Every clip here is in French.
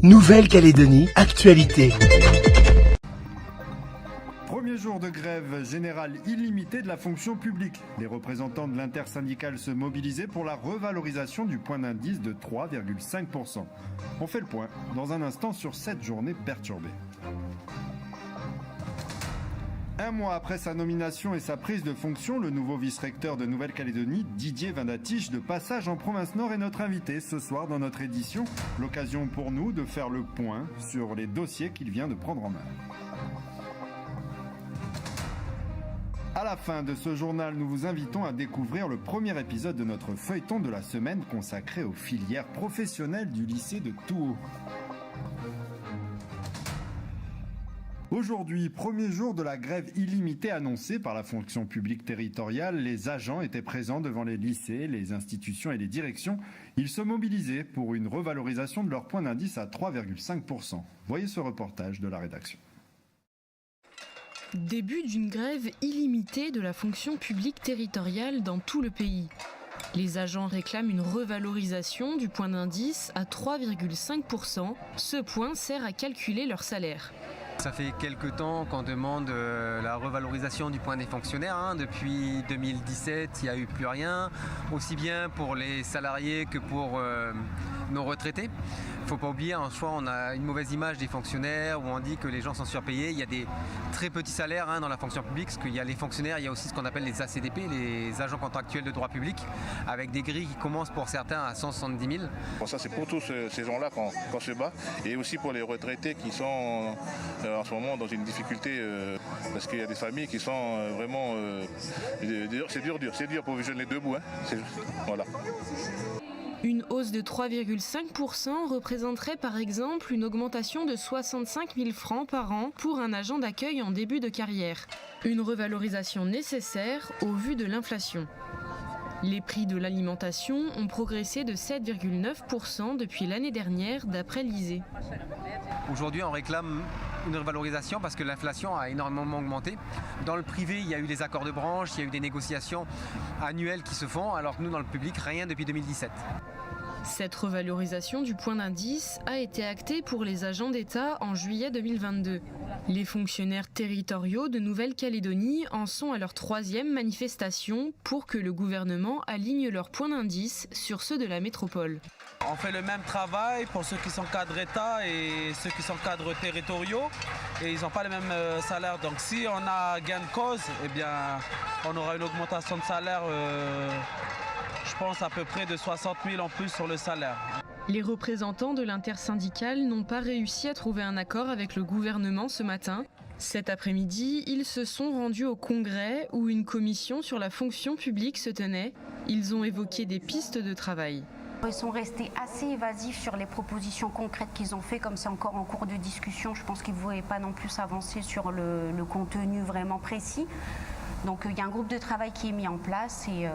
Nouvelle-Calédonie, actualité. Premier jour de grève générale illimitée de la fonction publique. Les représentants de l'intersyndicale se mobilisaient pour la revalorisation du point d'indice de 3,5%. On fait le point dans un instant sur cette journée perturbée. Un mois après sa nomination et sa prise de fonction, le nouveau vice-recteur de Nouvelle-Calédonie, Didier Vindatich, de passage en Province Nord, est notre invité ce soir dans notre édition. L'occasion pour nous de faire le point sur les dossiers qu'il vient de prendre en main. À la fin de ce journal, nous vous invitons à découvrir le premier épisode de notre feuilleton de la semaine consacré aux filières professionnelles du lycée de Touhou. Aujourd'hui, premier jour de la grève illimitée annoncée par la fonction publique territoriale, les agents étaient présents devant les lycées, les institutions et les directions. Ils se mobilisaient pour une revalorisation de leur point d'indice à 3,5%. Voyez ce reportage de la rédaction. Début d'une grève illimitée de la fonction publique territoriale dans tout le pays. Les agents réclament une revalorisation du point d'indice à 3,5%. Ce point sert à calculer leur salaire. Ça fait quelques temps qu'on demande la revalorisation du point des fonctionnaires. Depuis 2017, il n'y a eu plus rien, aussi bien pour les salariés que pour nos retraités. Il ne faut pas oublier, en soi, on a une mauvaise image des fonctionnaires où on dit que les gens sont surpayés. Il y a des très petits salaires dans la fonction publique, parce qu'il y a les fonctionnaires, il y a aussi ce qu'on appelle les ACDP, les agents contractuels de droit public, avec des grilles qui commencent pour certains à 170 000. Bon, ça, c'est pour tous ces gens-là qu'on se bat, et aussi pour les retraités qui sont en ce moment dans une difficulté, parce qu'il y a des familles qui sont vraiment... c'est dur pour visionner les deux bouts. Voilà. Une hausse de 3,5% représenterait par exemple une augmentation de 65 000 francs par an pour un agent d'accueil en début de carrière. Une revalorisation nécessaire au vu de l'inflation. Les prix de l'alimentation ont progressé de 7,9% depuis l'année dernière d'après l'ISEE. Aujourd'hui, on réclame une revalorisation parce que l'inflation a énormément augmenté. Dans le privé, il y a eu des accords de branche, il y a eu des négociations annuelles qui se font, alors que nous, dans le public, rien depuis 2017. Cette revalorisation du point d'indice a été actée pour les agents d'État en juillet 2022. Les fonctionnaires territoriaux de Nouvelle-Calédonie en sont à leur 3e manifestation pour que le gouvernement aligne leur point d'indice sur ceux de la métropole. On fait le même travail pour ceux qui sont cadres État et ceux qui sont cadres territoriaux et ils n'ont pas les mêmes salaires. Donc si on a gain de cause, eh bien, on aura une augmentation de salaire, je pense à peu près de 60 000 en plus sur le salaire. Les représentants de l'intersyndicale n'ont pas réussi à trouver un accord avec le gouvernement ce matin. Cet après-midi, ils se sont rendus au Congrès où une commission sur la fonction publique se tenait. Ils ont évoqué des pistes de travail. Ils sont restés assez évasifs sur les propositions concrètes qu'ils ont fait, comme c'est encore en cours de discussion. Je pense qu'ils ne voulaient pas non plus avancer sur le contenu vraiment précis. Donc il y a un groupe de travail qui est mis en place et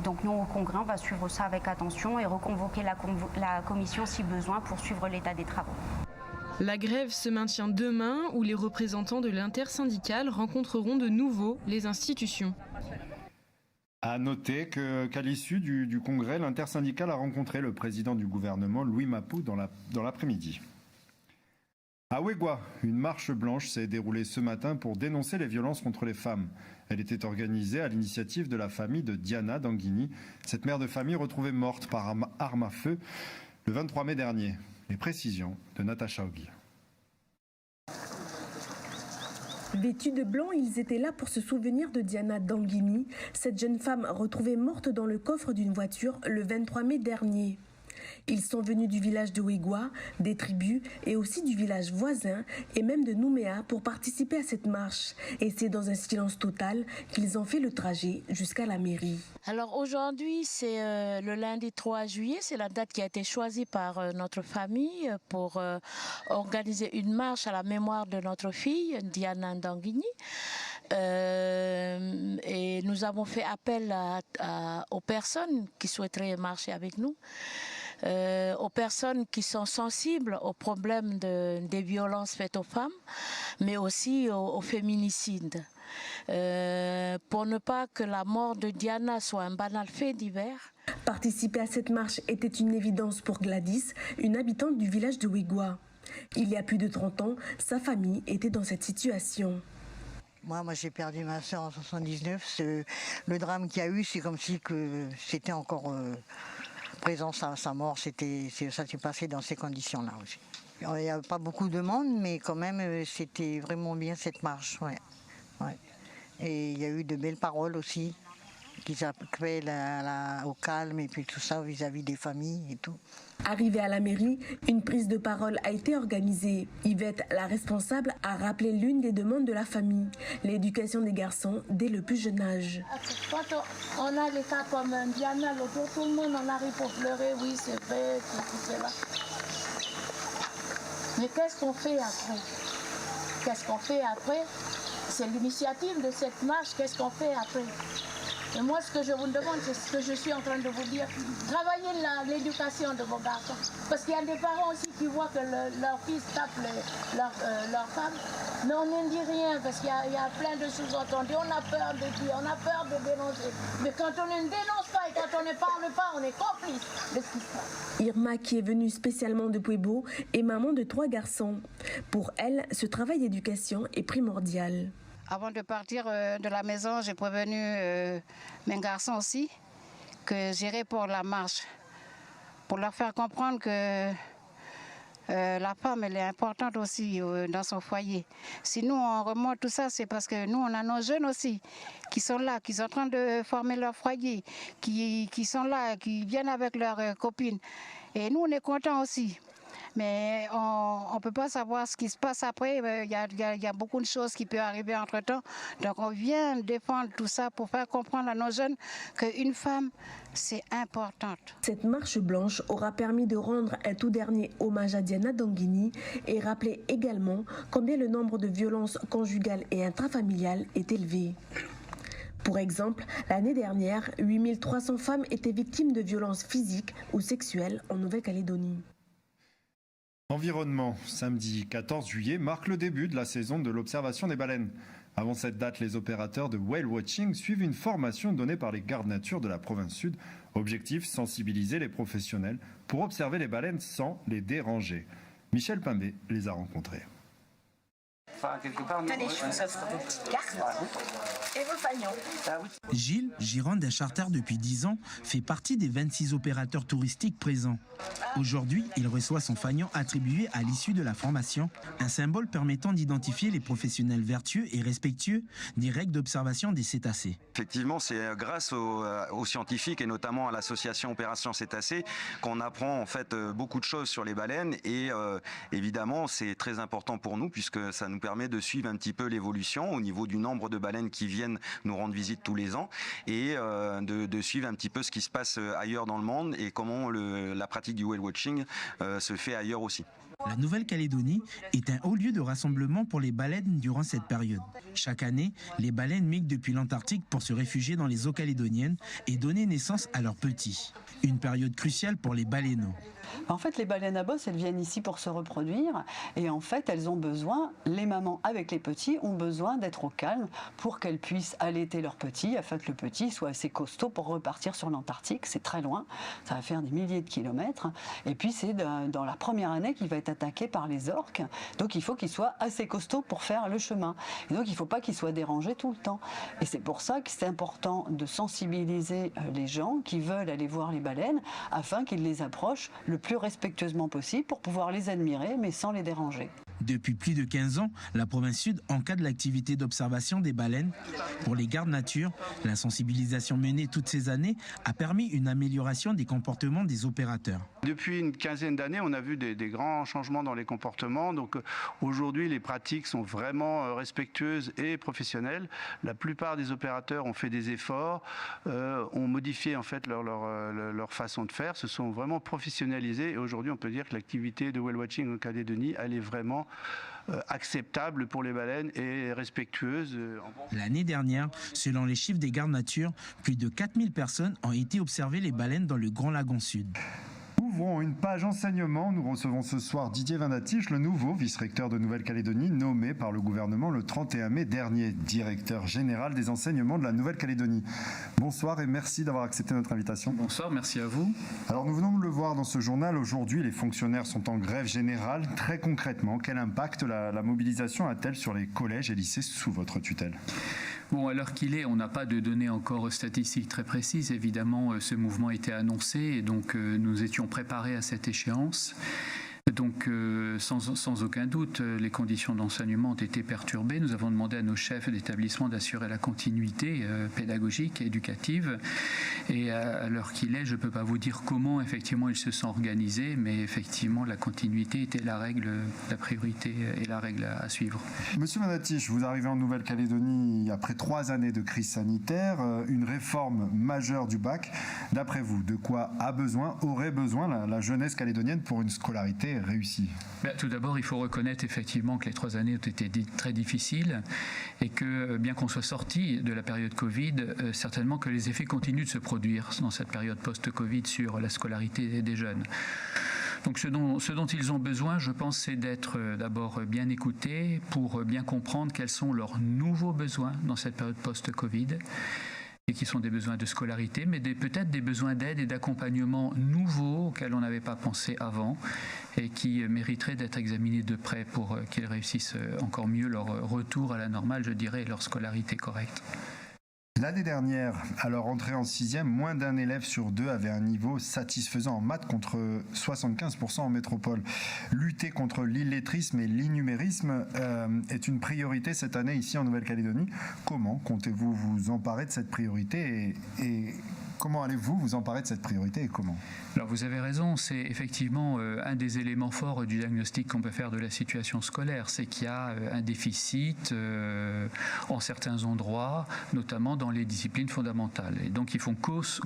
donc nous au Congrès on va suivre ça avec attention et reconvoquer la commission si besoin pour suivre l'état des travaux. La grève se maintient demain où les représentants de l'intersyndicale rencontreront de nouveau les institutions. À noter qu'à l'issue du congrès, l'intersyndicale a rencontré le président du gouvernement, Louis Mapou, dans l'après-midi. À Ouégoua, une marche blanche s'est déroulée ce matin pour dénoncer les violences contre les femmes. Elle était organisée à l'initiative de la famille de Diana Danguini, cette mère de famille retrouvée morte par arme à feu le 23 mai dernier. Les précisions de Natacha Ogui. Vêtus de blanc, ils étaient là pour se souvenir de Diana Danguini, cette jeune femme retrouvée morte dans le coffre d'une voiture le 23 mai dernier. Ils sont venus du village de Ouégoua, des tribus et aussi du village voisin et même de Nouméa pour participer à cette marche. Et c'est dans un silence total qu'ils ont fait le trajet jusqu'à la mairie. Alors aujourd'hui, c'est le lundi 3 juillet, c'est la date qui a été choisie par notre famille pour organiser une marche à la mémoire de notre fille, Diana Danguini. Et nous avons fait appel aux personnes qui souhaiteraient marcher avec nous. Aux personnes qui sont sensibles aux problèmes des violences faites aux femmes, mais aussi au féminicide. Pour ne pas que la mort de Diana soit un banal fait divers, Participer à cette marche était une évidence pour Gladys, une habitante du village de Wegwa. Il y a plus de 30 ans, sa famille était dans cette situation. Moi j'ai perdu ma soeur en 79. Le drame qu'il y a eu, c'est comme si que c'était encore présent, sa mort. Ça s'est passé dans ces conditions-là aussi. Il n'y a pas beaucoup de monde, mais quand même, c'était vraiment bien cette marche. Ouais. Et il y a eu de belles paroles aussi, qui appelaient au calme et puis tout ça vis-à-vis des familles et tout. Arrivée à la mairie, une prise de parole a été organisée. Yvette, la responsable, a rappelé l'une des demandes de la famille, l'éducation des garçons dès le plus jeune âge. Quand on a les cas comme Diana, tout le monde en arrive pour pleurer, oui c'est vrai, tout cela. Mais qu'est-ce qu'on fait après? C'est l'initiative de cette marche, qu'est-ce qu'on fait après? Et moi, ce que je vous demande, c'est ce que je suis en train de vous dire. Travaillez l'éducation de vos garçons. Parce qu'il y a des parents aussi qui voient que leur fils tape leur femme. Mais on ne dit rien parce qu'il y a plein de sous-entendus. On a peur de dire, on a peur de dénoncer. Mais quand on ne dénonce pas et quand on ne parle pas, on est complice de ce qui se passe. Irma, qui est venue spécialement de Puebo, est maman de 3 garçons. Pour elle, ce travail d'éducation est primordial. Avant de partir de la maison, j'ai prévenu mes garçons aussi que j'irai pour la marche, pour leur faire comprendre que la femme elle est importante aussi dans son foyer. Si nous on remonte tout ça, c'est parce que nous on a nos jeunes aussi qui sont là, qui sont en train de former leur foyer, qui sont là, qui viennent avec leurs copines. Et nous on est contents aussi. Mais on ne peut pas savoir ce qui se passe après. Il y a beaucoup de choses qui peuvent arriver entre-temps. Donc on vient défendre tout ça pour faire comprendre à nos jeunes qu'une femme, c'est importante. Cette marche blanche aura permis de rendre un tout dernier hommage à Diana Dongini et rappeler également combien le nombre de violences conjugales et intrafamiliales est élevé. Pour exemple, l'année dernière, 8300 femmes étaient victimes de violences physiques ou sexuelles en Nouvelle-Calédonie. Environnement, samedi 14 juillet, marque le début de la saison de l'observation des baleines. Avant cette date, les opérateurs de whale watching suivent une formation donnée par les gardes nature de la province sud. Objectif, sensibiliser les professionnels pour observer les baleines sans les déranger. Michel Pimbé les a rencontrés. Gilles, gérant d'un charter depuis 10 ans, fait partie des 26 opérateurs touristiques présents. Aujourd'hui, il reçoit son fanion attribué à l'issue de la formation, un symbole permettant d'identifier les professionnels vertueux et respectueux des règles d'observation des cétacés. Effectivement, c'est grâce aux scientifiques et notamment à l'association Opération Cétacés qu'on apprend en fait beaucoup de choses sur les baleines et évidemment c'est très important pour nous puisque ça nous permet de suivre un petit peu l'évolution au niveau du nombre de baleines qui viennent nous rendre visite tous les ans et de suivre un petit peu ce qui se passe ailleurs dans le monde et comment la pratique du whale watching se fait ailleurs aussi. La Nouvelle-Calédonie est un haut lieu de rassemblement pour les baleines durant cette période. Chaque année, les baleines migrent depuis l'Antarctique pour se réfugier dans les eaux calédoniennes et donner naissance à leurs petits. Une période cruciale pour les baleineaux. En fait, les baleines à bosse, elles viennent ici pour se reproduire et en fait, elles ont besoin, les mamans avec les petits ont besoin d'être au calme pour qu'elles puissent allaiter leurs petits afin que le petit soit assez costaud pour repartir sur l'Antarctique. C'est très loin, ça va faire des milliers de kilomètres et puis c'est dans la première année qu'il va être attaqué par les orques, donc il faut qu'il soit assez costaud pour faire le chemin et donc il ne faut pas qu'il soit dérangé tout le temps. Et c'est pour ça que c'est important de sensibiliser les gens qui veulent aller voir les baleines afin qu'ils les approchent le plus respectueusement possible pour pouvoir les admirer mais sans les déranger. Depuis plus de 15 ans, la province sud encadre l'activité d'observation des baleines. Pour les gardes nature, la sensibilisation menée toutes ces années a permis une amélioration des comportements des opérateurs. Depuis une quinzaine d'années, on a vu des grands changements dans les comportements. Donc aujourd'hui, les pratiques sont vraiment respectueuses et professionnelles. La plupart des opérateurs ont fait des efforts, ont modifié en fait leur façon de faire, se sont vraiment professionnalisés. Et aujourd'hui, on peut dire que l'activité de whale watching en Calédonie, elle est vraiment acceptable pour les baleines et respectueuse. L'année dernière, selon les chiffres des gardes nature, plus de 4000 personnes ont été observées les baleines dans le Grand Lagon Sud. Où Ouvrons une page enseignement. Nous recevons ce soir Didier Vindatiche, le nouveau vice-recteur de Nouvelle-Calédonie, nommé par le gouvernement le 31 mai dernier, directeur général des enseignements de la Nouvelle-Calédonie. Bonsoir et merci d'avoir accepté notre invitation. Bonsoir, merci à vous. Alors nous venons de le voir dans ce journal. Aujourd'hui, les fonctionnaires sont en grève générale. Très concrètement, quel impact la mobilisation a-t-elle sur les collèges et lycées sous votre tutelle ? Bon, à l'heure qu'il est, on n'a pas de données encore statistiques très précises. Évidemment, ce mouvement était annoncé et donc nous étions préparés à cette échéance. Donc, sans aucun doute, les conditions d'enseignement ont été perturbées. Nous avons demandé à nos chefs d'établissement d'assurer la continuité pédagogique et éducative. Et à l'heure qu'il est, je ne peux pas vous dire comment, effectivement, ils se sont organisés, mais effectivement, la continuité était la règle, la priorité et la règle à suivre. Monsieur Vindatiche, vous arrivez en Nouvelle-Calédonie après 3 années de crise sanitaire, une réforme majeure du bac. D'après vous, de quoi aurait besoin la jeunesse calédonienne pour une scolarité réussi? Tout d'abord, il faut reconnaître effectivement que les 3 années ont été très difficiles et que bien qu'on soit sorti de la période Covid, certainement que les effets continuent de se produire dans cette période post-Covid sur la scolarité des jeunes. Donc ce dont ils ont besoin, je pense, c'est d'être d'abord bien écoutés pour bien comprendre quels sont leurs nouveaux besoins dans cette période post-Covid, et qui sont des besoins de scolarité, mais peut-être des besoins d'aide et d'accompagnement nouveaux auxquels on n'avait pas pensé avant et qui mériteraient d'être examinés de près pour qu'ils réussissent encore mieux leur retour à la normale, je dirais, et leur scolarité correcte. L'année dernière, à leur entrée en 6e, moins d'un élève sur 2 avait un niveau satisfaisant en maths contre 75% en métropole. Lutter contre l'illettrisme et l'innumérisme est une priorité cette année ici en Nouvelle-Calédonie. Comment comptez-vous vous emparer de cette priorité et comment allez-vous vous emparer de cette priorité et comment ? Alors vous avez raison, c'est effectivement un des éléments forts du diagnostic qu'on peut faire de la situation scolaire, c'est qu'il y a un déficit en certains endroits, notamment dans les disciplines fondamentales. Et donc il faut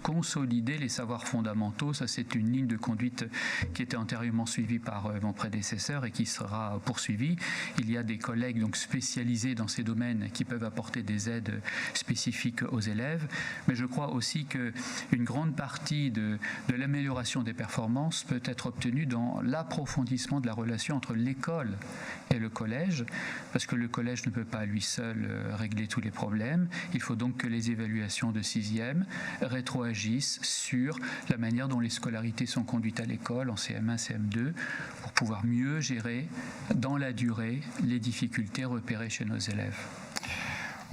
consolider les savoirs fondamentaux, ça c'est une ligne de conduite qui était antérieurement suivie par mon prédécesseur et qui sera poursuivie. Il y a des collègues donc spécialisés dans ces domaines qui peuvent apporter des aides spécifiques aux élèves, mais je crois aussi qu'une grande partie de l'amélioration des performances peut être obtenue dans l'approfondissement de la relation entre l'école et le collège, parce que le collège ne peut pas à lui seul régler tous les problèmes. Il faut donc que les évaluations de 6e rétroagissent sur la manière dont les scolarités sont conduites à l'école, en CM1, CM2, pour pouvoir mieux gérer dans la durée les difficultés repérées chez nos élèves.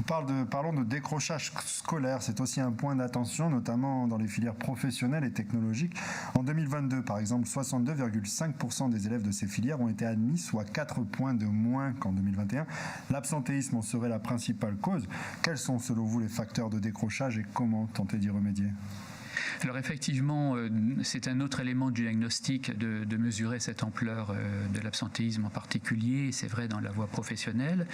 Parlons de décrochage scolaire, c'est aussi un point d'attention, notamment dans les filières professionnelles et technologiques. En 2022, par exemple, 62,5% des élèves de ces filières ont été admis, soit 4 points de moins qu'en 2021. L'absentéisme en serait la principale cause. Quels sont, selon vous, les facteurs de décrochage et comment tenter d'y remédier ? Alors effectivement, c'est un autre élément du diagnostic de mesurer cette ampleur de l'absentéisme en particulier, et c'est vrai dans la voie professionnelle.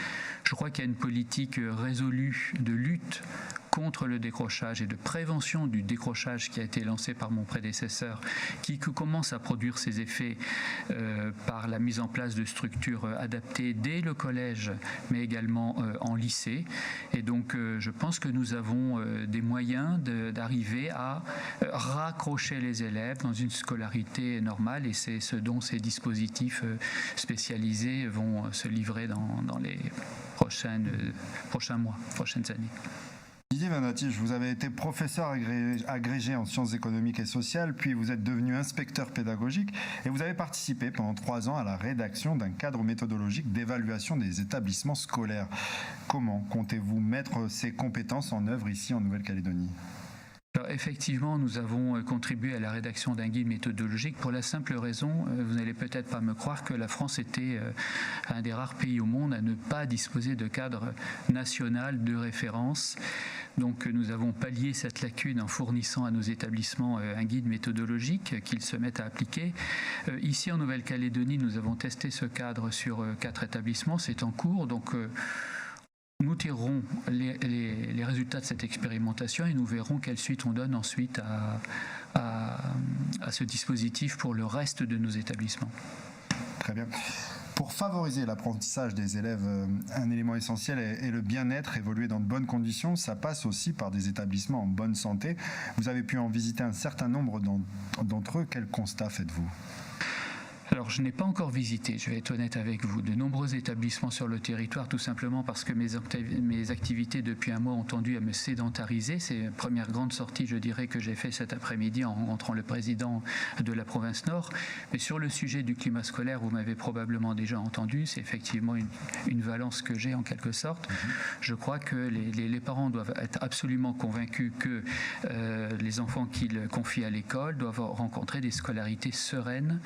Je crois qu'il y a une politique résolue de lutte contre le décrochage et de prévention du décrochage qui a été lancé par mon prédécesseur, qui commence à produire ses effets par la mise en place de structures adaptées dès le collège, mais également en lycée. Et donc je pense que nous avons des moyens d'arriver à raccrocher les élèves dans une scolarité normale, et c'est ce dont ces dispositifs spécialisés vont se livrer dans les prochains mois, prochaines années. Didier Vindatiche, vous avez été professeur agrégé en sciences économiques et sociales, puis vous êtes devenu inspecteur pédagogique et vous avez participé pendant 3 ans à la rédaction d'un cadre méthodologique d'évaluation des établissements scolaires. Comment comptez-vous mettre ces compétences en œuvre ici en Nouvelle-Calédonie ? Alors effectivement, nous avons contribué à la rédaction d'un guide méthodologique pour la simple raison, vous n'allez peut-être pas me croire, que la France était un des rares pays au monde à ne pas disposer de cadre national de référence. Donc nous avons pallié cette lacune en fournissant à nos établissements un guide méthodologique qu'ils se mettent à appliquer. Ici en Nouvelle-Calédonie, nous avons testé ce cadre sur 4 établissements, c'est en cours, donc nous tirerons les résultats de cette expérimentation et nous verrons quelle suite on donne ensuite à ce dispositif pour le reste de nos établissements. Très bien. Pour favoriser l'apprentissage des élèves, un élément essentiel est le bien-être. Évoluer dans de bonnes conditions, ça passe aussi par des établissements en bonne santé. Vous avez pu en visiter un certain nombre d'entre eux. Quel constat faites-vous ? Alors, je n'ai pas encore visité, je vais être honnête avec vous, de nombreux établissements sur le territoire, tout simplement parce que mes activités depuis un mois ont tendu à me sédentariser. C'est la première grande sortie, je dirais, que j'ai fait cet après-midi en rencontrant le président de la province Nord. Mais sur le sujet du climat scolaire, vous m'avez probablement déjà entendu, c'est effectivement une valence que j'ai en quelque sorte. Je crois que les parents doivent être absolument convaincus que les enfants qu'ils confient à l'école doivent rencontrer des scolarités sereines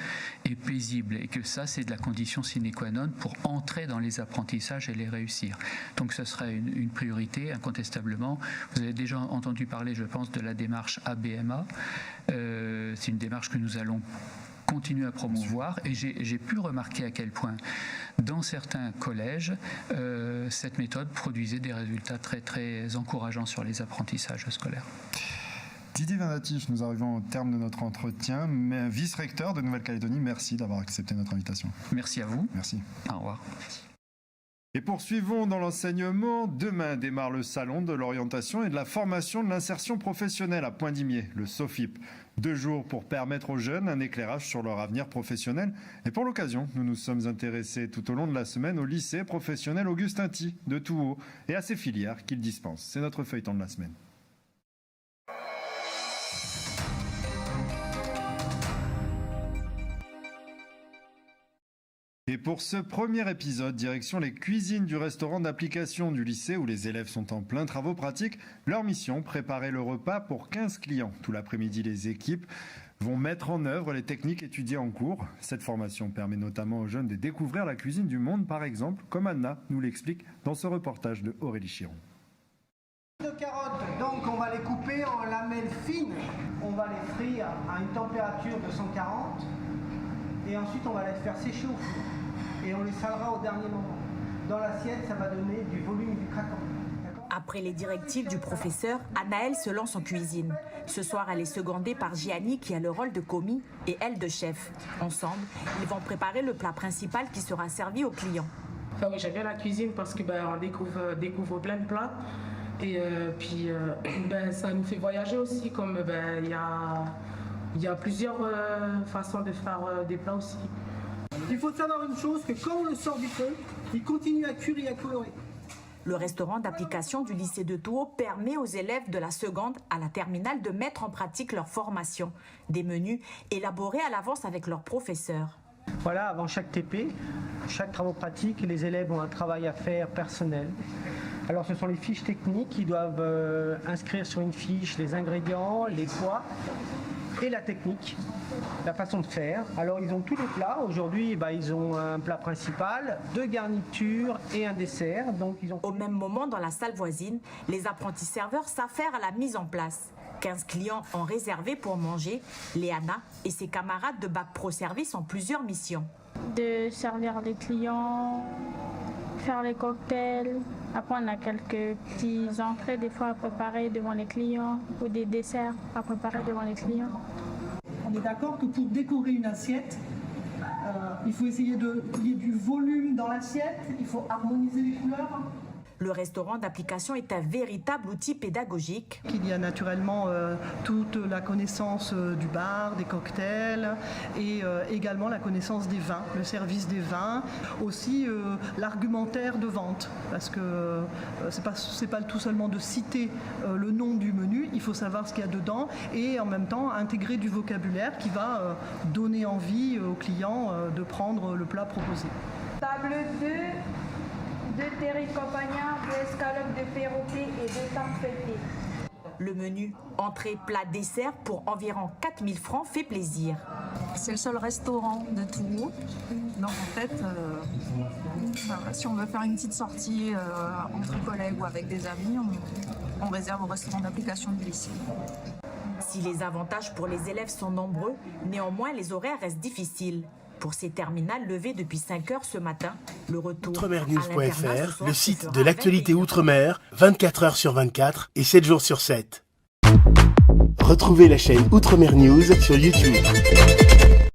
et paisibles, et que ça, c'est de la condition sine qua non pour entrer dans les apprentissages et les réussir. Donc ce serait une priorité, incontestablement. Vous avez déjà entendu parler, je pense, de la démarche ABMA. C'est une démarche que nous allons continuer à promouvoir, et j'ai pu remarquer à quel point dans certains collèges cette méthode produisait des résultats très très encourageants sur les apprentissages scolaires. Didier Vindatif, nous arrivons au terme de notre entretien. Mais vice-recteur de Nouvelle-Calédonie, merci d'avoir accepté notre invitation. Merci à vous. Merci. Au revoir. Et poursuivons dans l'enseignement. Demain démarre le salon de l'orientation et de la formation de l'insertion professionnelle à Poindimier, le SOFIP. 2 jours pour permettre aux jeunes un éclairage sur leur avenir professionnel. Et pour l'occasion, nous nous sommes intéressés tout au long de la semaine au lycée professionnel Augustin Thie de Touhaut et à ses filières qu'il dispense. C'est notre feuilleton de la semaine. Et pour ce premier épisode, direction les cuisines du restaurant d'application du lycée où les élèves sont en plein travaux pratiques. Leur mission, préparer le repas pour 15 clients. Tout l'après-midi, les équipes vont mettre en œuvre les techniques étudiées en cours. Cette formation permet notamment aux jeunes de découvrir la cuisine du monde, par exemple, comme Anna nous l'explique dans ce reportage de Aurélie Chiron. De carottes, donc on va les couper en lamelles fines. On va les frire à une température de 140 et ensuite on va les faire sécher au four. Et on les salera au dernier moment. Dans l'assiette, ça va donner du volume et du craquant. Après les directives du professeur, Anaëlle se lance en cuisine. Ce soir, elle est secondée par Gianni qui a le rôle de commis et elle de chef. Ensemble, ils vont préparer le plat principal qui sera servi aux clients. Enfin, oui, j'aime bien la cuisine parce que on découvre plein de plats. Et puis ça nous fait voyager aussi, comme il y a plusieurs façons de faire des plats aussi. Il faut savoir une chose, que quand on le sort du feu, il continue à cuire et à colorer. Le restaurant d'application du lycée de Touhaut permet aux élèves de la seconde à la terminale de mettre en pratique leur formation. Des menus élaborés à l'avance avec leurs professeurs. Voilà, avant chaque TP, chaque travaux pratique, les élèves ont un travail à faire personnel. Alors ce sont les fiches techniques qui doivent inscrire sur une fiche les ingrédients, les poids et la technique, la façon de faire. Alors ils ont tous les plats. Aujourd'hui, ils ont un plat principal, 2 garnitures et un dessert. Donc, Au même moment, dans la salle voisine, les apprentis serveurs s'affairent à la mise en place. 15 clients ont réservé pour manger. Léana et ses camarades de Bac Pro Service ont plusieurs missions. De servir les clients, faire les cocktails. Après, on a quelques petits entrées des fois à préparer devant les clients ou des desserts à préparer devant les clients. On est d'accord que pour décorer une assiette, il faut essayer qu'il y ait du volume dans l'assiette, il faut harmoniser les couleurs. Le restaurant d'application est un véritable outil pédagogique. Il y a naturellement toute la connaissance du bar, des cocktails et également la connaissance des vins, le service des vins, aussi l'argumentaire de vente, parce que c'est pas tout seulement de citer le nom du menu, il faut savoir ce qu'il y a dedans et en même temps intégrer du vocabulaire qui va donner envie aux clients de prendre le plat proposé. Table 2. 2 terrines campagnards, 2 escalopes de perroquet et 2 tartes feuilletées. Le menu entrée, plat, dessert pour environ 4 000 francs fait plaisir. C'est le seul restaurant de Touhaut. Donc en fait, si on veut faire une petite sortie entre collègues ou avec des amis, on réserve au restaurant d'application du lycée. Si les avantages pour les élèves sont nombreux, néanmoins les horaires restent difficiles. Pour ces terminales levées depuis 5 heures ce matin, le retour Outremernews.fr, le site de l'actualité Outre-mer, 24 heures sur 24 et 7 jours sur 7. Retrouvez la chaîne Outremer News sur YouTube.